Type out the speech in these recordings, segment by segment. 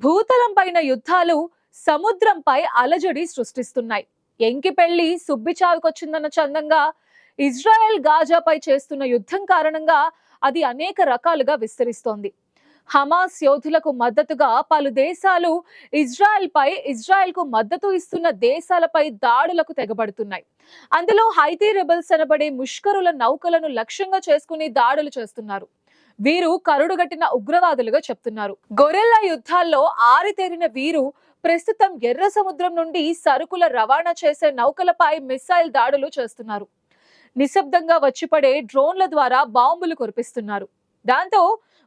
భూతలం పైన యుద్ధాలు సముద్రంపై అలజడి సృష్టిస్తున్నాయి. ఎంకి పెళ్లి సుబ్బి చావుకొచ్చిందన్న చందంగా ఇజ్రాయెల్ గాజాపై చేస్తున్న యుద్ధం కారణంగా అది అనేక రకాలుగా విస్తరిస్తోంది. హమాస్ యోధులకు మద్దతుగా పలు దేశాలు ఇజ్రాయెల్ కు మద్దతు ఇస్తున్న దేశాలపై దాడులకు తెగబడుతున్నాయి. అందులో హైతీ రెబెల్స్ అనబడే ముష్కరుల నౌకలను లక్ష్యంగా చేసుకుని దాడులు చేస్తున్నారు. వీరు కరుడుగట్టిన ఉగ్రవాదులుగా చెప్తున్నారు. గొరెల్లా యుద్ధాల్లో ఆరితేరిన వీరు ప్రస్తుతం ఎర్ర సముద్రం నుండి సరుకుల రవాణా చేసే నౌకలపై మిసైల్ దాడులు చేస్తున్నారు. నిశ్శబ్దంగా వచ్చిపడే డ్రోన్ల ద్వారా బాంబులు కురిపిస్తున్నారు. దాంతో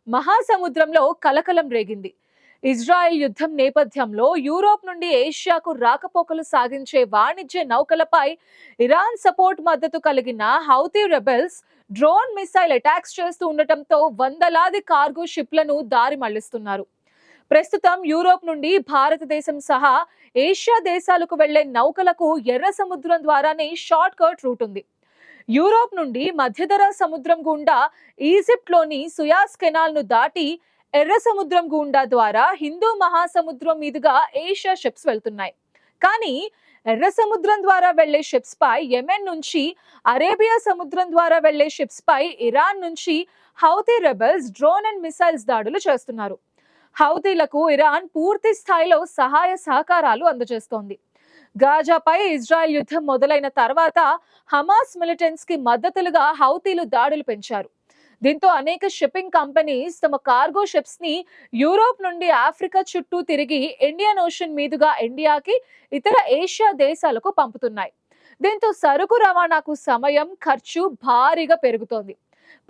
మహాసముద్రంలో కలకలం రేగింది. ఇజ్రాయెల్ యుద్ధం నేపథ్యంలో యూరోప్ నుండి ఏషియాకు రాకపోకలు సాగించే వాణిజ్య నౌకలపై ఇరాన్ సపోర్ట్ మద్దతు కలిగిన Houthi rebels drone missile attacks చేస్తూ ఉండటంతో వందలాది కార్గో షిప్లను దారి మళ్లిస్తున్నారు. ప్రస్తుతం యూరోప్ నుండి భారతదేశం సహా ఏషియా దేశాలకు వెళ్లే నౌకలకు ఎర్ర సముద్రం ద్వారానే షార్ట్ కట్ రూట్ ఉంది. యూరోప్ నుండి మధ్యధరా సముద్రం గుండా ఈజిప్ట్ లోని సుయాజ్ కెనాల్ ను దాటి ఎర్ర సముద్రం గుండా ద్వారా హిందూ మహాసముద్రం మీదుగా ఏషియా షిప్స్ వెళ్తున్నాయి. కానీ ఎర్ర సముద్రం ద్వారా వెళ్లే షిప్స్ పై యెమెన్ నుంచి, అరేబియా సముద్రం ద్వారా వెళ్లే షిప్స్ పై ఇరాన్ నుంచి Houthi rebels drone and missiles దాడులు చేస్తున్నారు. హౌతీలకు ఇరాన్ పూర్తి స్థాయిలో సహాయ సహకారాలు అందజేస్తోంది. గాజాపై ఇజ్రాయెల్ యుద్ధం మొదలైన తర్వాత హమాస్ మిలిటెంట్స్ కి మద్దతులుగా హౌతీలు దాడులు పెంచారు. దీంతో అనేక షిప్పింగ్ కంపెనీస్ తమ కార్గో షిప్స్ ని యూరోప్ నుండి ఆఫ్రికా చుట్టూ తిరిగి ఇండియన్ ఓషన్ మీదుగా ఇండియాకి, ఇతర ఏషియా దేశాలకు పంపుతున్నాయి. దీంతో సరుకు రవాణాకు సమయం, ఖర్చు భారీగా పెరుగుతోంది.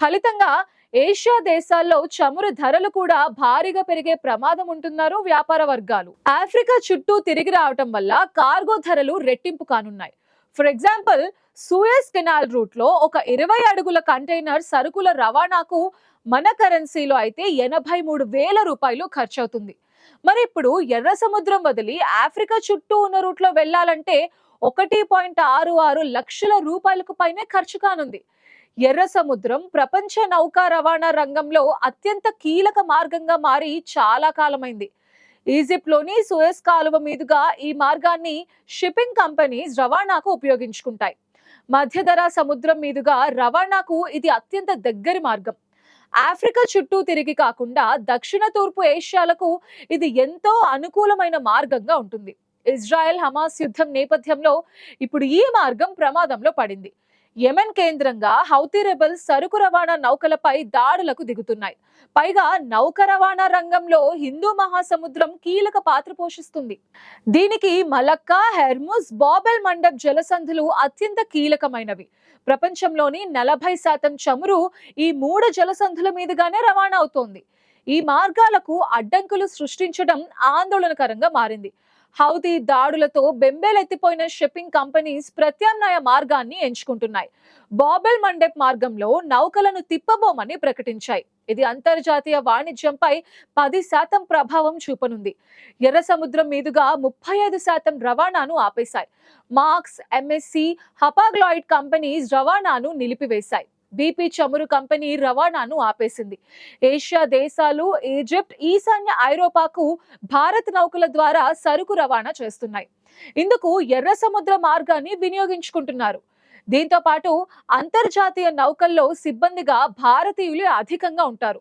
ఫలితంగా ఏషియా దేశాల్లో చమురు ధరలు కూడా భారీగా పెరిగే ప్రమాదం ఉంటున్నారు వ్యాపార వర్గాలు. ఆఫ్రికా చుట్టూ తిరిగి రావటం వల్ల కార్గో ధరలు రెట్టింపు కానున్నాయి. For example, Suez canal route లో ఒక 20 అడుగుల కంటైనర్ సరుకుల రవాణాకు మన కరెన్సీలో అయితే 83,000 రూపాయలు ఖర్చు అవుతుంది. మరి ఇప్పుడు ఎర్ర సముద్రం వదిలి ఆఫ్రికా చుట్టూ ఉన్న రూట్ లో వెళ్లాలంటే 1.66 లక్షల రూపాయలకు పైనే ఖర్చు కానుంది. ఎర్ర సముద్రం ప్రపంచ నౌకా రవాణా రంగంలో అత్యంత కీలక మార్గంగా మారి చాలా కాలమైంది. ఈజిప్ట్ లోని సూయజ్ కాలువ మీదుగా ఈ మార్గాన్ని షిప్పింగ్ కంపెనీస్ రవాణాకు ఉపయోగించుకుంటాయి. మధ్యధరా సముద్రం మీదుగా రవాణాకు ఇది అత్యంత దగ్గరి మార్గం. ఆఫ్రికా చుట్టూ తిరిగి కాకుండా దక్షిణ తూర్పు ఏషియాలకు ఇది ఎంతో అనుకూలమైన మార్గంగా ఉంటుంది. ఇజ్రాయెల్ హమాస్ యుద్ధం నేపథ్యంలో ఇప్పుడు ఈ మార్గం ప్రమాదంలో పడింది. యెమెన్ కేంద్రంగా హౌతీ రెబెల్స్ సరుకు రవాణా నౌకలపై దాడులకు దిగుతున్నాయి. పైగా నౌక రవాణా రంగంలో హిందూ మహాసముద్రం కీలక పాత్ర పోషిస్తుంది. దీనికి మలక్కా, హెర్ముజ్, బాబెల్ మండబ్ జలసంధులు అత్యంత కీలకమైనవి. ప్రపంచంలోని 40% చమురు ఈ 3 జలసంధుల మీదుగానే రవాణా అవుతోంది. ఈ మార్గాలకు అడ్డంకులు సృష్టించడం ఆందోళనకరంగా మారింది. హౌతీ దాడులతో బెంబేలెత్తిపోయిన షిప్పింగ్ కంపెనీస్ ప్రత్యామ్నాయ మార్గాన్ని ఎంచుకుంటున్నాయి. బాబెల్ మండబ్ మార్గంలో నౌకలను తిప్పబోమని ప్రకటించాయి. ఇది అంతర్జాతీయ వాణిజ్యంపై 10% ప్రభావం చూపనుంది. ఎర్ర సముద్రం మీదుగా 35% రవాణాను ఆపేశాయి. మార్క్స్, ఎంఎస్సి, హపాగ్లాయిడ్ కంపెనీస్ రవాణాను నిలిపివేశాయి. బీపీ చమురు కంపెనీ రవాణాను ఆపేసింది. ఏషియా దేశాలు, ఈజిప్ట్, ఈశాన్య ఐరోపాకు భారత్ నౌకల ద్వారా సరుకు రవాణా చేస్తున్నాయి. ఇందుకు ఎర్ర సముద్ర మార్గాన్ని వినియోగించుకుంటున్నారు. దీంతో పాటు అంతర్జాతీయ నౌకల్లో సిబ్బందిగా భారతీయులే అధికంగా ఉంటారు.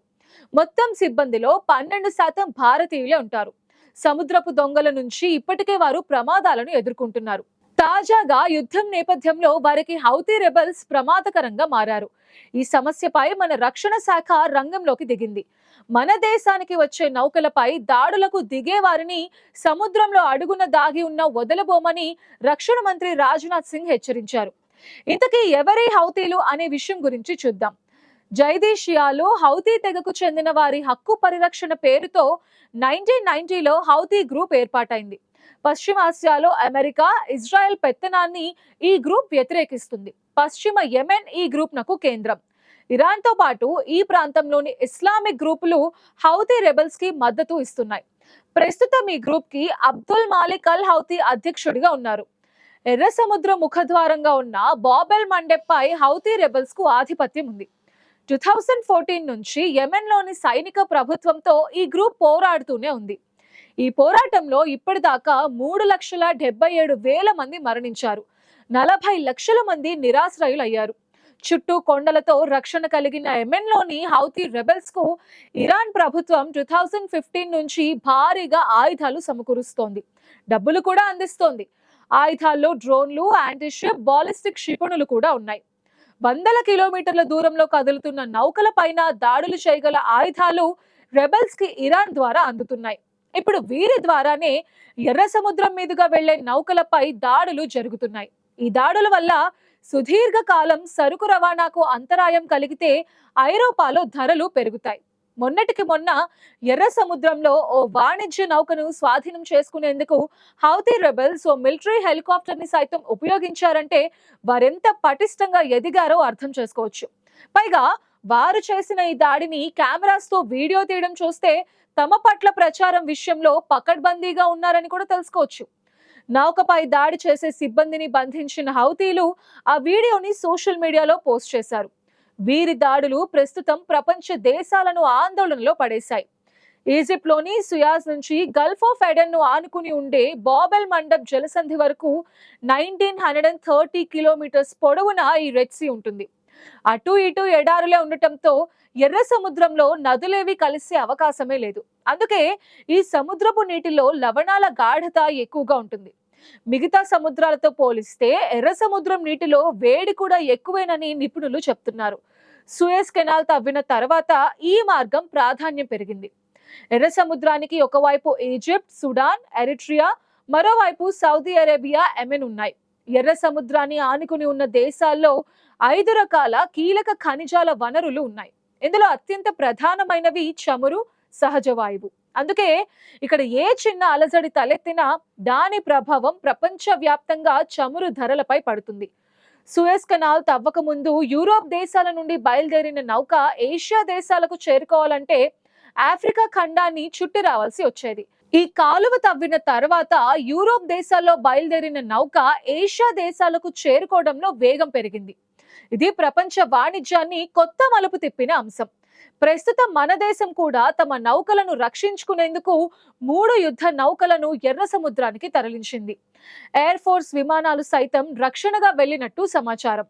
మొత్తం సిబ్బందిలో 12% భారతీయులే ఉంటారు. సముద్రపు దొంగల నుంచి ఇప్పటికే వారు ప్రమాదాలను ఎదుర్కొంటున్నారు. తాజాగా యుద్ధం నేపథ్యంలో వారికి హౌతీ రెబెల్స్ ప్రమాదకరంగా మారారు. ఈ సమస్యపై మన రక్షణ శాఖ రంగంలోకి దిగింది. మన దేశానికి వచ్చే నౌకలపై దాడులకు దిగే వారిని సముద్రంలో అడుగున దాగి ఉన్న వదలబోమని రక్షణ మంత్రి రాజ్నాథ్ సింగ్ హెచ్చరించారు. ఇంతకీ ఎవరి హౌతీలు అనే విషయం గురించి చూద్దాం. జైదీషియాలో హౌతీ తెగకు చెందిన వారి హక్కు పరిరక్షణ పేరుతో 1990లో హౌతీ గ్రూప్ ఏర్పాటైంది. పశ్చిమాసియాలో అమెరికా, ఇజ్రాయెల్ పెత్తనాన్ని ఈ గ్రూప్ వ్యతిరేకిస్తుంది. పశ్చిమ యెమెన్ ఈ గ్రూప్ నకు కేంద్రం. ఇరాన్ తో పాటు ఈ ప్రాంతంలోని ఇస్లామిక్ గ్రూపులు హౌతీ రెబెల్స్ కి మద్దతు ఇస్తున్నాయి. ప్రస్తుతం ఈ గ్రూప్ కి అబ్దుల్ మాలిక్ అల్ హౌతీ అధ్యక్షుడిగా ఉన్నారు. ఎర్ర సముద్ర ముఖద్వారంగా ఉన్న బాబెల్ మండబ్ పై హౌతీ రెబెల్స్ కు ఆధిపత్యం ఉంది. 2014 నుంచి యెమెన్ లోని సైనిక ప్రభుత్వంతో ఈ గ్రూప్ పోరాడుతూనే ఉంది. ఈ పోరాటంలో ఇప్పటిదాకా 3,77,000 మంది మరణించారు. 40 లక్షల మంది నిరాశ్రయులయ్యారు. చుట్టూ కొండలతో రక్షణ కలిగిన యెమెన్లోని హౌతీ రెబెల్స్ కు ఇరాన్ ప్రభుత్వం 2015 నుంచి భారీగా ఆయుధాలు సమకూరుస్తోంది, డబ్బులు కూడా అందిస్తోంది. ఆయుధాల్లో డ్రోన్లు, యాంటీషిప్, బాలిస్టిక్ క్షిపణులు కూడా ఉన్నాయి. వందల కిలోమీటర్ల దూరంలో కదులుతున్న నౌకల పైన దాడులు చేయగల ఆయుధాలు రెబెల్స్ కి ఇరాన్ ద్వారా అందుతున్నాయి. ఇప్పుడు వీరి ద్వారానే ఎర్ర సముద్రం మీదుగా వెళ్లే నౌకలపై దాడులు జరుగుతున్నాయి. ఈ దాడుల వల్ల సుదీర్ఘ కాలం సరుకు రవాణాకు అంతరాయం కలిగితే ఐరోపాలో ధరలు పెరుగుతాయి. మొన్నటికి మొన్న ఎర్ర సముద్రంలో ఓ వాణిజ్య నౌకను స్వాధీనం చేసుకునేందుకు హౌతీ రెబెల్స్ ఓ మిలిటరీ హెలికాప్టర్ ని సైతం ఉపయోగించారంటే వారెంత పటిష్టంగా ఎదిగారో అర్థం చేసుకోవచ్చు. పైగా వారు చేసిన ఈ దాడిని కెమెరాస్ తో వీడియో తీయడం చూస్తే తమ పట్ల ప్రచారం విషయంలో పకడ్బందీగా ఉన్నారని కూడా తెలుసుకోవచ్చు. నౌకపై దాడి చేసే సిబ్బందిని బంధించిన హౌతీలు ఆ వీడియోని సోషల్ మీడియాలో పోస్ట్ చేశారు. వీరి దాడులు ప్రస్తుతం ప్రపంచ దేశాలను ఆందోళనలో పడేశాయి. ఈజిప్ట్ లోని సుయాజ్ నుంచి గల్ఫ్ ఆఫ్ ఎడెన్ ను ఆనుకుని ఉండే బాబెల్ మండబ్ జలసంధి వరకు 1930 కిలోమీటర్స్ పొడవున ఈ రెడ్ సీ ఉంటుంది. అటు ఇటు ఎడారులే ఉండటంతో ఎర్ర సముద్రంలో నదులేవి కలిసే అవకాశమే లేదు. అందుకే ఈ సముద్రపు నీటిలో లవణాల గాఢత ఎక్కువగా ఉంటుంది. మిగతా సముద్రాలతో పోలిస్తే ఎర్ర సముద్రం నీటిలో వేడి కూడా ఎక్కువేనని నిపుణులు చెప్తున్నారు. సూయజ్ కెనాల్ తవ్విన తర్వాత ఈ మార్గం ప్రాధాన్యం పెరిగింది. ఎర్ర సముద్రానికి ఒకవైపు ఈజిప్ట్, సుడాన్, ఎరిట్రియా, మరోవైపు సౌదీ అరేబియా, యెమెన్ ఉన్నాయి. ఎర్ర సముద్రాన్ని ఆనుకుని ఉన్న దేశాల్లో 5 రకాల కీలక ఖనిజాల వనరులు ఉన్నాయి. ఇందులో అత్యంత ప్రధానమైనవి చమురు, సహజ వాయువు. అందుకే ఇక్కడ ఏ చిన్న అలజడి తలెత్తినా దాని ప్రభావం ప్రపంచ వ్యాప్తంగా చమురు ధరలపై పడుతుంది. సూయజ్ కెనాల్ తవ్వక ముందు యూరోప్ దేశాల నుండి బయలుదేరిన నౌక ఏషియా దేశాలకు చేరుకోవాలంటే ఆఫ్రికా ఖండాన్ని చుట్టి రావాల్సి వచ్చేది. ఈ కాలువ తవ్విన తర్వాత యూరోప్ దేశాల్లో బయలుదేరిన నౌక ఏషియా దేశాలకు చేరుకోవడంలో వేగం పెరిగింది. ఇది ప్రపంచ వాణిజ్యాన్ని కొత్త మలుపు తిప్పిన అంశం. ప్రస్తుతం మన దేశం కూడా తమ నౌకలను రక్షించుకునేందుకు 3 యుద్ధ నౌకలను ఎర్ర సముద్రానికి తరలించింది. ఎయిర్ ఫోర్స్ విమానాలు సైతం రక్షణగా వెళ్లినట్టు సమాచారం.